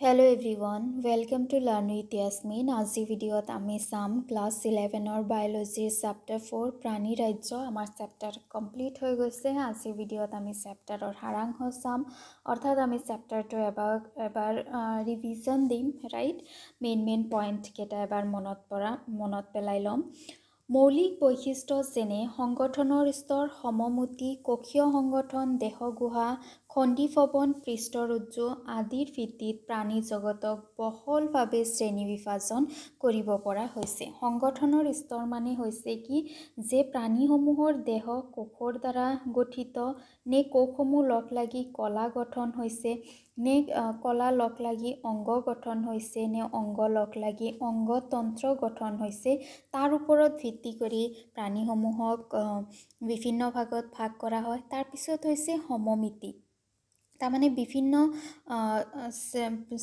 Hello everyone, welcome to Learn with Yasmin. আজি ভিডিঅ'ত আমি চাম ক্লাছ 11ৰ বায়োলজিৰ চেপ্টাৰ 4 প্ৰাণী ৰাজ্য আমাৰ চেপ্টাৰ কমপ্লিট হৈ গৈছে। আজি ভিডিঅ'ত আমি চেপ্টাৰৰ সাৰাংশ চাম, অৰ্থাৎ আমি চেপ্টাৰটো এবাৰ ৰিভিজন দিম, ৰাইট। মেইন পইণ্ট কেইটা এবাৰ মনত পেলাই ল'ম। মৌলিক বৈশিষ্ট্য যেনে সংগঠনৰ স্তৰ, সমমুতি, কক্ষীয় সংগঠন, দেহগুহা, খণ্ডিভৱন, পৃষ্ঠৰজ্জু আদিৰ ভিত্তিত প্ৰাণী জগতক বহলভাৱে শ্ৰেণী বিভাজন কৰিব পৰা হৈছে। সংগঠনৰ স্তৰ মানে হৈছে কি, যে প্ৰাণীসমূহৰ দেহ কোষৰ দ্বাৰা গঠিত, নে কোষসমূহ লগ লাগি কলা গঠন হৈছে, নে কলা লগ লাগি অংগ গঠন হৈছে, নে অংগ লগ লাগি অংগতন্ত্ৰ গঠন হৈছে, তাৰ ওপৰত ভিত্তি কৰি প্ৰাণীসমূহক বিভিন্ন ভাগত ভাগ কৰা হয়। তাৰপিছত হৈছে সমমিতি, তাৰমানে বিভিন্ন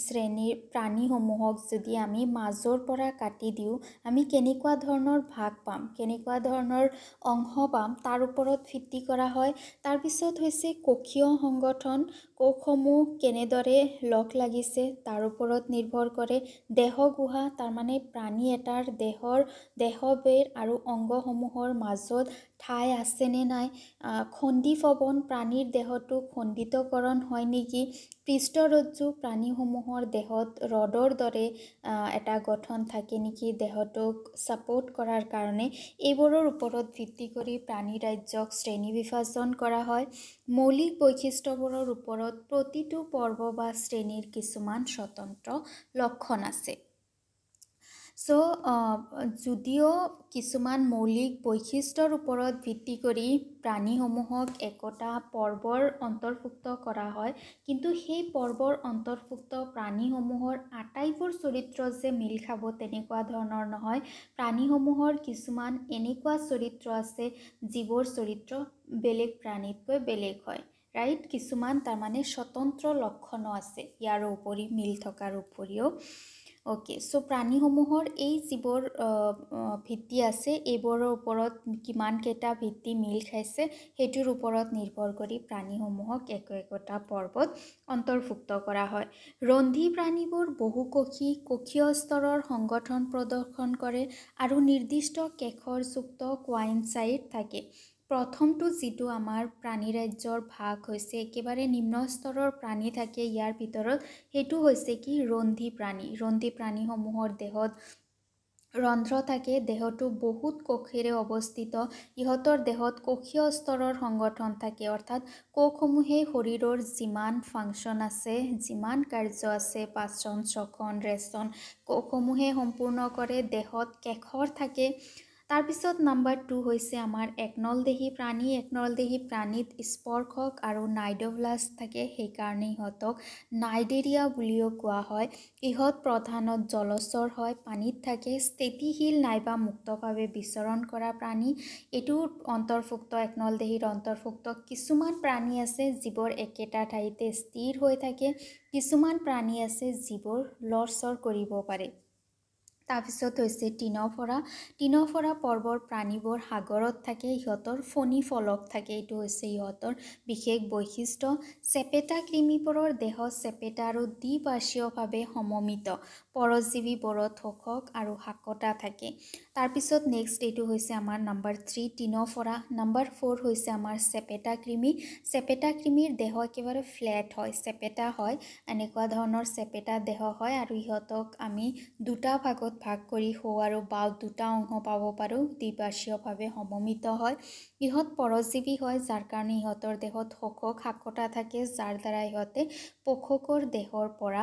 শ্ৰেণীৰ প্ৰাণীসমূহক যদি আমি মাজৰ পৰা কাটি দিওঁ, আমি কেনেকুৱা ধৰণৰ ভাগ পাম, কেনেকুৱা ধৰণৰ অংশ পাম, তাৰ ওপৰত ভিত্তি কৰা হয়। তাৰপিছত হৈছে কোষীয় সংগঠন, কোষসমূহ কেনেদৰে লগ লাগিছে তাৰ ওপৰত নিৰ্ভৰ কৰে। দেহগুহা, তাৰমানে প্ৰাণী এটাৰ দেহবেৰ আৰু অংগসমূহৰ মাজত ঠাই আছেনে নাই। খণ্ডিভৱন, প্ৰাণীৰ দেহটো খণ্ডিতকৰণ হয় নেকি। পৃষ্ঠৰজ্জু, প্ৰাণীসমূহৰ দেহত ৰডৰ দৰে এটা গঠন থাকে নেকি দেহটোক ছাপোৰ্ট কৰাৰ কাৰণে। এইবোৰৰ ওপৰত ভিত্তি কৰি প্ৰাণী ৰাজ্যক শ্ৰেণী বিভাজন কৰা হয়। মৌলিক বৈশিষ্ট্যবোৰৰ ওপৰত প্ৰতিটো পৰ্ব বা শ্ৰেণীৰ কিছুমান স্বতন্ত্ৰ লক্ষণ আছে। যদিও কিছুমান মৌলিক বৈশিষ্ট্যৰ ওপৰত ভিত্তি কৰি প্ৰাণীসমূহক একোটা পৰ্বৰ অন্তৰ্ভুক্ত কৰা হয়, কিন্তু সেই পৰ্বৰ অন্তৰ্ভুক্ত প্ৰাণীসমূহৰ আটাইবোৰ চৰিত্ৰ যে মিল খাব তেনেকুৱা ধৰণৰ নহয়। প্ৰাণীসমূহৰ কিছুমান এনেকুৱা চৰিত্ৰ আছে যিবোৰ চৰিত্ৰ বেলেগ প্ৰাণীতকৈ বেলেগ হয়, ৰাইট। কিছুমান তাৰমানে স্বতন্ত্ৰ লক্ষণো আছে ইয়াৰ উপৰি, মিল থকাৰ উপৰিও। প্ৰাণীসমূহৰ এই যিবোৰ ভিত্তি আছে, এইবোৰৰ ওপৰত কিমানকেইটা ভিত্তি মিল খাইছে সেইটোৰ ওপৰত নিৰ্ভৰ কৰি প্ৰাণীসমূহক একোটা পৰ্বত অন্তৰ্ভুক্ত কৰা হয়। ৰন্ধী প্ৰাণীবোৰ বহুকোষী, কক্ষীয় স্তৰৰ সংগঠন প্ৰদৰ্শন কৰে আৰু নিৰ্দিষ্ট কেশৰযুক্ত কোৱাইনচাইট থাকে। প্ৰথমটো যিটো আমাৰ প্ৰাণী ৰাজ্যৰ ভাগ হৈছে, একেবাৰে নিম্ন স্তৰৰ প্ৰাণী থাকে ইয়াৰ ভিতৰত, সেইটো হৈছে কি ৰন্ধী প্ৰাণী। ৰন্ধী প্ৰাণীসমূহৰ দেহত ৰন্ধ্ৰ থাকে, দেহটো বহুত কোষেৰে অৱস্থিত। ইহঁতৰ দেহত কক্ষীয় স্তৰৰ সংগঠন থাকে, অৰ্থাৎ কোষসমূহে শৰীৰৰ যিমান ফাংচন আছে, যিমান কাৰ্য আছে, পাচন, শ্বসন, ৰেচন, কোষসমূহে সম্পূৰ্ণ কৰে। দেহত কেশৰ থাকে। তাৰপিছত নাম্বাৰ 2 হৈছে আমাৰ একনলদেহী প্ৰাণী। একনলদেহী প্ৰাণীত স্পৰ্শক আৰু নাইডোব্লাষ্ট থাকে, সেইকাৰণে ইহঁতক নাইডেৰিয়া বুলিও কোৱা হয়। ইহঁত প্ৰধানত জলচৰ হয়, পানীত থাকে, স্থিতিশীল নাইবা মুক্তভাৱে বিচৰণ কৰা প্ৰাণী। এইটো অন্তৰ্ভুক্ত, একনলদেহীৰ অন্তৰ্ভুক্ত কিছুমান প্ৰাণী আছে যিবোৰ একেটা ঠাইতে স্থিৰ হৈ থাকে, কিছুমান প্ৰাণী আছে যিবোৰ লৰচৰ কৰিব পাৰে। তাৰপিছত হৈছে তৃণভৰা পৰ্বৰ প্ৰাণীবোৰ সাগৰত থাকে, ইহঁতৰ ফণী ফলক থাকে, এইটো হৈছে ইহঁতৰ বিশেষ বৈশিষ্ট্য। চেপেটা কৃমিবোৰৰ দেহ চেপেটা আৰু দ্বিপাৰ্শ্বীয়ভাৱে সমমিত। পৰজীৱীবোৰত থোকক আৰু শাকতা থাকে। তাৰপিছত নেক্সট এইটো হৈছে আমাৰ নাম্বাৰ 3 তৃণভৰা। নাম্বাৰ 4 হৈছে আমাৰ চেপেটা কৃমি। চেপেটা কৃমিৰ দেহ একেবাৰে ফ্লেট হয়, চেপেটা হয়, এনেকুৱা ধৰণৰ চেপেটা দেহ হয়, আৰু ইহঁতক আমি দুটা ভাগত ভাগ কৰি সোঁ আৰু বাওঁ দুটা অংশ পাব পাৰোঁ, দ্বিপাৰ্শ্বীয়ভাৱে সমমিত হয়। ইহঁত পৰজীৱী হয়, যাৰ কাৰণে ইহঁতৰ দেহত শোষক শাকতা থাকে, যাৰ দ্বাৰা ইহঁতে পোষকৰ দেহৰ পৰা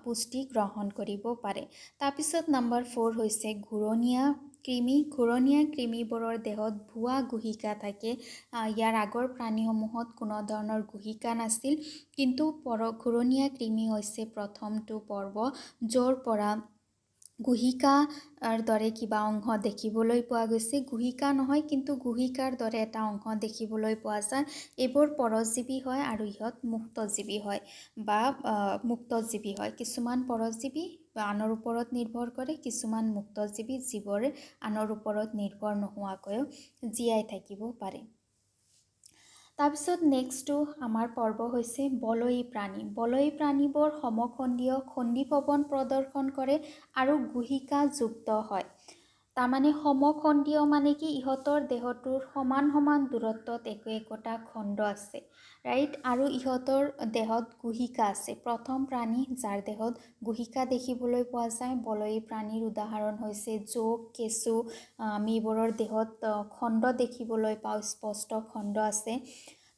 পুষ্টি গ্ৰহণ কৰিব পাৰে। তাৰপিছত নাম্বাৰ 4 হৈছে ঘূৰণীয়া কৃমি। ঘূৰণীয়া কৃমিবোৰৰ দেহত ভুৱা গুহিকা থাকে। ইয়াৰ আগৰ প্ৰাণীসমূহত কোনো ধৰণৰ গুহিকা নাছিল, কিন্তু ঘূৰণীয়া কৃমি হৈছে প্ৰথমটো পৰ্ব য'ৰ পৰা গুহিকাৰ দৰে কিবা অংশ দেখিবলৈ পোৱা গৈছে। গুহিকা নহয়, কিন্তু গুহিকাৰ দৰে এটা অংশ দেখিবলৈ পোৱা যায়। এইবোৰ পৰজীৱী হয় আৰু ইহঁত মুক্তজীৱী হয়। কিছুমান পৰজীৱী আনৰ ওপৰত নিৰ্ভৰ কৰে, কিছুমান মুক্তজীৱী যিবোৰে আনৰ ওপৰত নিৰ্ভৰ নোহোৱাকৈও জীয়াই থাকিব পাৰে। তাৰপিছত নেক্সটটো আমাৰ পৰ্ব হৈছে বলয়ী প্ৰাণী। বলয়ী প্ৰাণীবোৰ সমখণ্ডীয় খণ্ডীভৱন প্ৰদৰ্শন কৰে আৰু গুহিকাযুক্ত হয়। তাৰমানে সমখণ্ডীয় মানে কি ইহঁতৰ দেহটোৰ সমান সমান দূৰত্বত একোটা খণ্ড আছে, ৰাইট? আৰু ইহঁতৰ দেহত গুহিকা আছে। প্ৰথম প্ৰাণী যাৰ দেহত গুহিকা দেখিবলৈ পোৱা যায়। বলয়ী প্ৰাণীৰ উদাহৰণ হৈছে জোক, কেঁচু। আমি এইবোৰৰ দেহত খণ্ড দেখিবলৈ পাওঁ, স্পষ্ট খণ্ড আছে।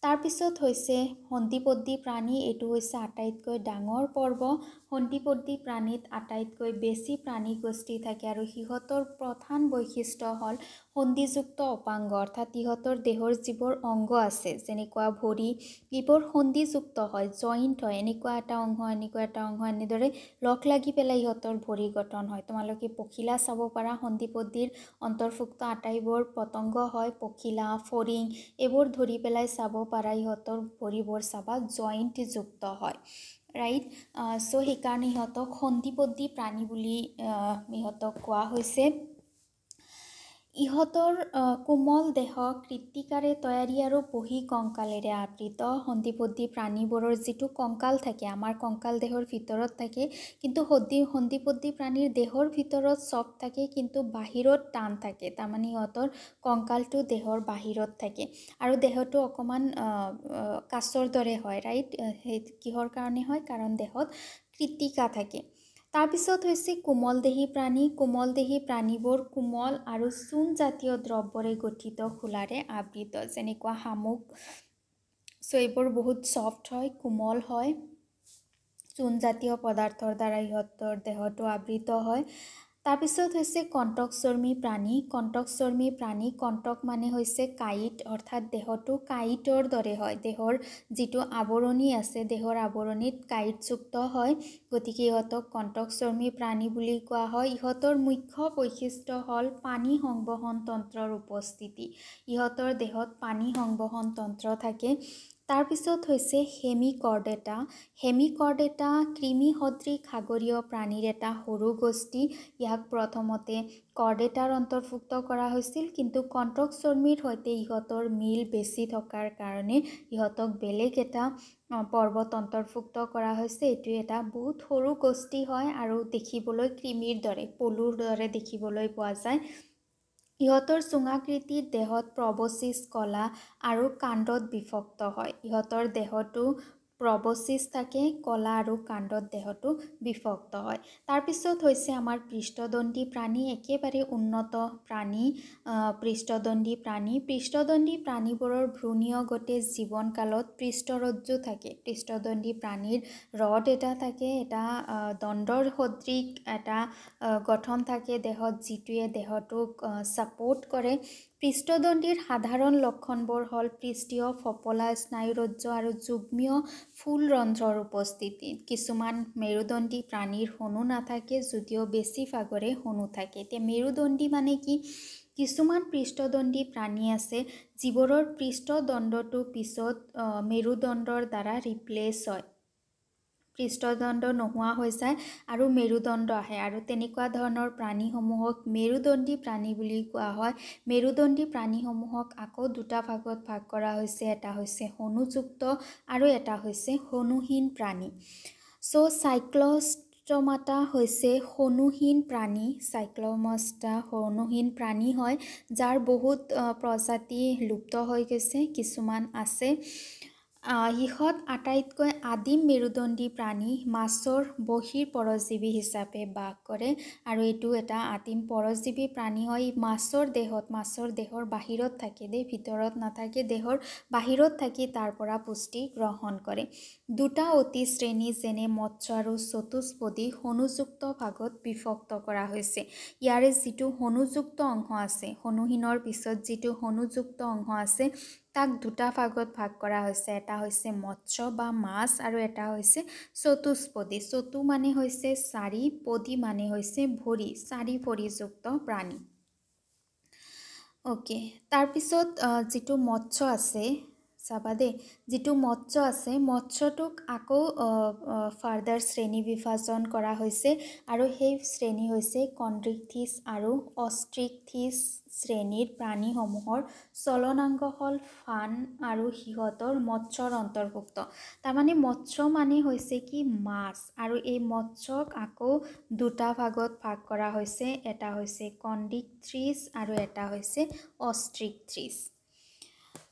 তাৰপিছত হৈছে সন্ধিপদী প্ৰাণী। এইটো হৈছে আটাইতকৈ ডাঙৰ পৰ্ব। সন্ধিপদী প্ৰাণীত আটাইতকৈ বেছি প্ৰাণীগোষ্ঠী থাকে আৰু সিহঁতৰ প্ৰধান বৈশিষ্ট্য হ'ল সন্ধিযুক্ত অপাংগ, অৰ্থাৎ ইহঁতৰ দেহৰ যিবোৰ অংগ আছে যেনেকুৱা ভৰি, এইবোৰ সন্ধিযুক্ত হয়, জইণ্ট হয়। এনেকুৱা এটা অংশ এনেদৰে লগ লাগি পেলাই ইহঁতৰ ভৰি গঠন হয়। তোমালোকে পখিলা চাব পাৰা, সন্ধিপদীৰ অন্তৰ্ভুক্ত আটাইবোৰ পতংগ হয়। পখিলা, ফৰিং এইবোৰ ধৰি পেলাই চাব পাৰা, ইহঁতৰ ভৰিবোৰ চাবা জইণ্টযুক্ত হয়, ৰাইট? চ' সেইকাৰণে ইহঁতক সন্ধিপদী প্ৰাণী বুলি ইহঁতক কোৱা হৈছে। ইহঁতৰ কোমল দেহ কৃত্তিকাৰে তৈয়াৰী আৰু বহি কংকালেৰে আবৃত। সন্ধিপদী প্ৰাণীবোৰৰ যিটো কংকাল থাকে, আমাৰ কংকাল দেহৰ ভিতৰত থাকে, কিন্তু সন্ধিপদী প্ৰাণীৰ দেহৰ ভিতৰত চফ্ট থাকে কিন্তু বাহিৰত টান থাকে। তাৰমানে ইহঁতৰ কংকালটো দেহৰ বাহিৰত থাকে আৰু দেহটো অকণমান কাছৰ দৰে হয়, ৰাইট? সেই কিহৰ কাৰণে হয়? কাৰণ দেহত কৃত্তিকা থাকে। তাৰপিছত হৈছে কোমলদেহী প্ৰাণী। কোমলদেহী প্ৰাণীবোৰ কোমল আৰু চূণজাতীয় দ্ৰৱৰে গঠিত খোলাৰে আবৃত, যেনেকুৱা শামুক। চ' এইবোৰ বহুত চফ্ট হয়, কোমল হয়, চূণজাতীয় পদাৰ্থৰ দ্বাৰা ইহঁতৰ দেহটো আবৃত হয়। তাৰপিছত হৈছে কণ্টকচৰ্মী প্ৰাণী। কণ্টকচৰ্মী প্ৰাণী, কণ্টক মানে হৈছে কাঁইট, অৰ্থাৎ দেহটো কাঁইটৰ দৰে হয়। দেহৰ যিটো আৱৰণি আছে, দেহৰ আৱৰণিত কাঁইটযুক্ত হয়, গতিকে ইহঁতক কণ্টকচৰ্মী প্ৰাণী বুলি কোৱা হয়। ইহঁতৰ মুখ্য বৈশিষ্ট্য হ'ল পানী সংবহন তন্ত্ৰৰ উপস্থিতি। ইহঁতৰ দেহত পানী সংবহন তন্ত্ৰ থাকে। তাৰপিছত হৈছে হেমিকৰ্ডেটা। হেমিকৰ্ডেটা কৃমি সদৃশ সাগৰীয় প্ৰাণীৰ এটা সৰু গোষ্ঠী। ইয়াক প্ৰথমতে কৰ্ডেটাৰ অন্তৰ্ভুক্ত কৰা হৈছিল, কিন্তু কণ্টকচৰ্মীৰ সৈতে ইহঁতৰ মিল বেছি থকাৰ কাৰণে ইহঁতক বেলেগ এটা পৰ্বত অন্তৰ্ভুক্ত কৰা হৈছে। এইটো এটা বহুত সৰু গোষ্ঠী হয় আৰু দেখিবলৈ কৃমিৰ দৰে, পলুৰ দৰে দেখিবলৈ পোৱা যায়। ইহঁতৰ চুঙাকৃতিৰ দেহত প্ৰবচিছ কলা আৰু কাণ্ডত বিভক্ত হয়। ইহঁতৰ দেহটো প্ৰবচিছ থাকে, কলা আৰু কাণ্ডত দেহটো বিভক্ত হয়। তাৰপিছত হৈছে আমাৰ পৃষ্ঠদণ্ডী প্ৰাণী, একেবাৰে উন্নত প্ৰাণী। পৃষ্ঠদণ্ডী প্ৰাণী। পৃষ্ঠদণ্ডী প্ৰাণীবোৰৰ ভ্ৰূণীয় গতে জীৱনকালত পৃষ্ঠৰজ্জু থাকে। পৃষ্ঠদণ্ডী প্ৰাণীৰ ৰড এটা থাকে, এটা দণ্ডৰ সদৃশ এটা গঠন থাকে দেহত, যিটোৱে দেহটোক ছাপোৰ্ট কৰে। পৃষ্ঠদণ্ডীৰ সাধাৰণ লক্ষণবোৰ হ'ল পৃষ্ঠীয় ফপলা স্নায়ুৰজ্জু আৰু যুগ্মীয় ফুলৰন্ধ্ৰৰ উপস্থিতি। কিছুমান মেৰুদণ্ডী প্ৰাণীৰ হনু নাথাকে, যদিও বেছিভাগৰে হনু থাকে। এতিয়া মেৰুদণ্ডী মানে কি? কিছুমান পৃষ্ঠদণ্ডী প্ৰাণী আছে যিবোৰৰ পৃষ্ঠদণ্ডটো পিছত মেৰুদণ্ডৰ দ্বাৰা ৰিপ্লেচ হয়, পৃষ্ঠদণ্ড নোহোৱা হৈ যায় আৰু মেৰুদণ্ড আহে, আৰু তেনেকুৱা ধৰণৰ প্ৰাণীসমূহক মেৰুদণ্ডী প্ৰাণী বুলি কোৱা হয়। মেৰুদণ্ডী প্ৰাণীসমূহক আকৌ দুটা ভাগত ভাগ কৰা হৈছে, এটা হৈছে হনুযুক্ত আৰু এটা হৈছে হনুহীন প্ৰাণী। চ' চাইক্লষ্টমাটা হৈছে হনুহীন প্ৰাণী। চাইক্লষ্টমাটা হনুহীন প্ৰাণী হয়, যাৰ বহুত প্ৰজাতি লুপ্ত হৈ গৈছে, কিছুমান আছে। ইহঁত আটাইতকৈ আদিম মেৰুদণ্ডী প্ৰাণী, মাছৰ বহিৰ পৰজীৱী হিচাপে বাস কৰে আৰু এইটো এটা আদিম পৰজীৱী প্ৰাণী হয়। মাছৰ দেহৰ বাহিৰত থাকে, ভিতৰত নাথাকে, দেহৰ বাহিৰত থাকি তাৰ পৰা পুষ্টি গ্ৰহণ কৰে। দুটা অতি শ্ৰেণী যেনে মৎস্য আৰু চতুষ্পদী হনুযুক্ত ভাগত বিভক্ত কৰা হৈছে। ইয়াৰে যিটো হনুযুক্ত অংশ আছে, হনুহীনৰ পিছত যিটো হনুযুক্ত অংশ আছে, তাক দুটা ভাগত ভাগ কৰা হৈছে। এটা হৈছে মৎস্য বা মাছ আৰু এটা হৈছে চতুষ্পদী। চতু মানে হৈছে চাৰি, পদী মানে হৈছে ভৰি, চাৰি ভৰিযুক্ত প্ৰাণী। অ'কে, তাৰপিছত যিটো মৎস্য আছে, চাবা দেই যেটো মৎস্য আছে মৎস্যটোক আকৌ ফাৰ্দাৰ শ্ৰেণী বিভাজন কৰা হৈছে আৰু সেই শ্ৰেণী হৈছে কন্ড্ৰিকথিছ আৰু অষ্ট্ৰিকথিছ শ্ৰেণীৰ প্ৰাণীসমূহৰ চলনাংগ হল ফান আৰু সিহঁতৰ মৎস্যৰ অন্তৰ্ভুক্ত তাৰমানে মৎস্য মানে হৈছে কি মাছ আৰু এই মৎস্যক আকৌ দুটা ভাগত ভাগ কৰা হৈছে এটা হৈছে কন্ড্ৰিকথিছ আৰু এটা হৈছে অষ্ট্ৰিকথিছ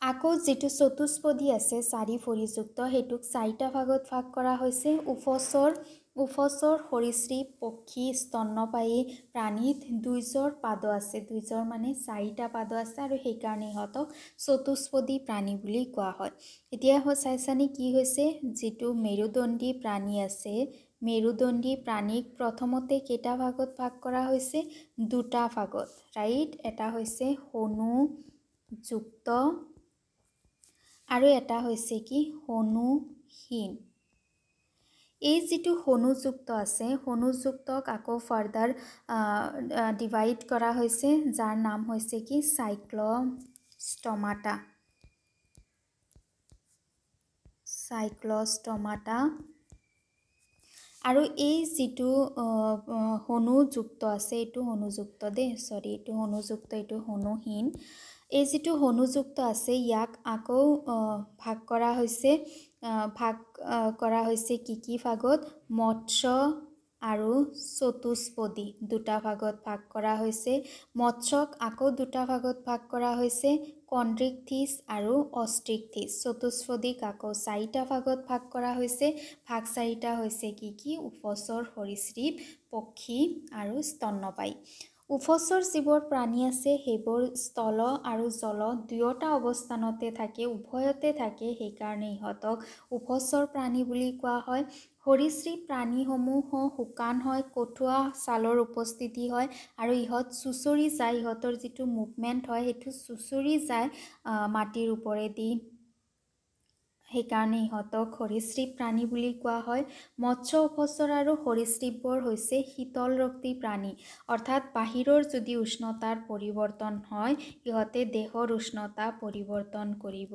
আকৌ যেটো চতুষ্পদী আছে চাৰি ভৰিযুক্ত হেতুক চাৰিটা ভাগত ভাগ কৰা হৈছে উফচৰ সৰীসৃপ পক্ষী স্তন্যপায়ী প্ৰাণীত দুইজৰ পাদ আছে দুইজৰ মানে চাৰিটা পাদ আছে আৰু সেই কাৰণে ইহঁতক চতুষ্পদী প্ৰাণী বুলি কোৱা হয় এতিয়া চাইছানে কি হৈছে যেটো মেৰুদণ্ডী প্ৰাণী আছে মেৰুদণ্ডী প্ৰাণীক প্ৰথমতে কেইটা ভাগত ভাগ কৰা হৈছে দুটা ভাগত ৰাইট এটা হৈছে হনুযুক্ত আৰু এটা হৈছে কি হনুহীন এই যেটো হনুযুক্ত আছে হনুযুক্তক আকৌ ফাৰ্দাৰ ডিভাইড কৰা হৈছে যাৰ নাম হৈছে কি সাইক্লোষ্টমাটা আৰু এই যেটো হনুযুক্ত আছে এটো হনুযুক্ত দে সৰি এটো হনুযুক্ত এটো হনুহীন এই যেটো হনুযুক্ত আছে ইয়াক আকৌ ভাগ কৰা হৈছে কি ভাগত মৎস্য আৰু চতুষ্পদী দুটা ভাগত ভাগ কৰা হৈছে মৎস্যক আকৌ দুটা ভাগত ভাগ কৰা হৈছে কন্ড্ৰিকথিছ আৰু অষ্ট্ৰিকথিছ চতুষ্পদীক আকৌ চাৰিটা ভাগত ভাগ কৰা হৈছে ভাগ চাৰিটা হৈছে কি উফচৰ সৰীসৃপ পক্ষী আৰু স্তন্যপায়ী উফচৰ জীৱৰ প্ৰাণী আছে হেবোৰ স্থল আৰু জল দুয়োটা অৱস্থানতে থাকে উভয়তে থাকে সেই কাৰণে ইহঁতক উভচৰ প্ৰাণী বুলি কোৱা হয় সৰীসৃপ প্ৰাণীসমূহ শুকান হয় কঠুৱা ছালৰ উপস্থিতি হয় আৰু ইহঁত চুচৰি যায় ইহঁতৰ যেটো মুভমেন্ট হয় হেতু চুচৰি যায় মাটিৰ ওপৰেদি সেই কাৰণে ইহঁতক সৰীসৃপ প্ৰাণী বুলি কোৱা হয় মৎস্য উভচৰ আৰু সৰীসৃপবোৰ হৈছে শীতল ৰক্তি প্ৰাণী অৰ্থাৎ বাহিৰৰ যদি উষ্ণতাৰ পৰিৱৰ্তন হয় ইহঁতে দেহৰ উষ্ণতা পৰিৱৰ্তন কৰিব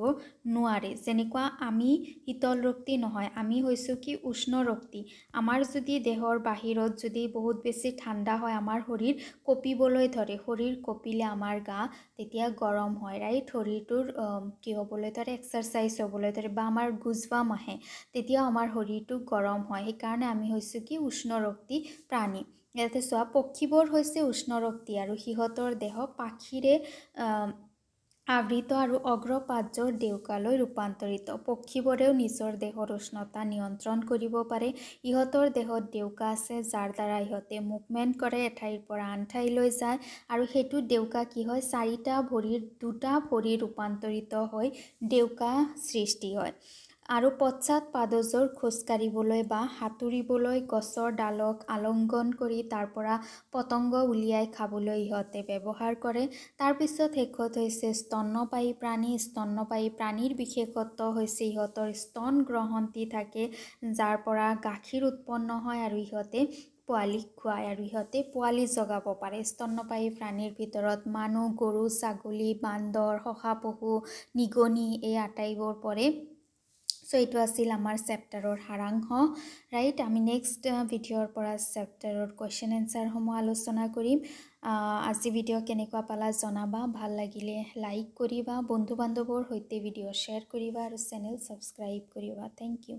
নোৱাৰে যেনেকুৱা আমি শীতল ৰক্তি নহয় আমি হৈছো কি উষ্ণ ৰক্তি আমাৰ যদি দেহৰ বাহিৰত যদি বহুত বেছি ঠাণ্ডা হয় আমাৰ শৰীৰ কঁপিবলৈ ধৰে শৰীৰ কঁপিলে আমাৰ গা তেতিয়া গৰম হয় ৰাইট শৰীৰটোৰ কি হ'বলৈ ধৰে এক্সাৰসাইজ হ'বলৈ ধৰে বা আমাৰ গুজবাম আহে তেতিয়া আমাৰ শৰীৰটো গৰম হয় সেই কাৰণে আমি হৈছো কি উষ্ণ ৰক্তি প্ৰাণী ইয়াতে চোৱা পক্ষীবোৰ হৈছে উষ্ণ ৰক্তি আৰু সিহঁতৰ দেহ পাখিৰে আবৃত আৰু অগ্ৰপাৰ্যৰ ডেউকালৈ ৰূপান্তৰিত পক্ষীবোৰেও নিজৰ দেহৰ উষ্ণতা নিয়ন্ত্ৰণ কৰিব পাৰে ইহঁতৰ দেহত ডেউকা আছে যাৰ দ্বাৰা ইহঁতে মুভমেন্ট কৰে এঠাইৰ পৰা আন ঠাইলৈ যায় আৰু হেতু ডেউকা কি হয় চাৰিটা ভৰিৰ দুটা ভৰি ৰূপান্তৰিত হৈ ডেউকা সৃষ্টি হয় আৰু পশ্চাৎ পাদজোৰ খোজকাঢ়িবলৈ বা হাতুৰিবলৈ গছৰ ডালক আলংগন কৰি তাৰ পৰা পতংগ উলিয়াই খাবলৈ ইহঁতে ব্যৱহাৰ কৰে তাৰ পিছত শেষত হৈছে স্তন্যপায়ী প্ৰাণীৰ বিশেষত্ব হৈছে ইহঁতৰ স্তন গ্ৰহন্তি থাকে যাৰ পৰা গাখীৰ উৎপন্ন হয় আৰু ইহঁতে পোৱালি খুৱায় আৰু ইহঁতে পোৱালি জগাব পাৰে স্তন্যপায়ী প্ৰাণীৰ ভিতৰত মানুহ গৰু ছাগলী বান্দৰ শহাপহু নিগনি এই আটাইবোৰ পৰে সো এইটো আছিল আমাৰ চেপ্টাৰৰ সাৰাংশ ৰাইট আমি নেক্সট ভিডিঅ'ৰ পৰা চেপ্টাৰৰ কোৱেশ্চন এনসাৰ সমূহ আলোচনা কৰিম আজি ভিডিঅ' কেনেকুৱা পালা জনাবা ভাল লাগিলে লাইক কৰিবা বন্ধু বান্ধৱৰ সৈতে ভিডিঅ' শ্বেয়াৰ কৰিবা আৰু চেনেল সাবস্ক্ৰাইব কৰিবা থ্যাংক ইউ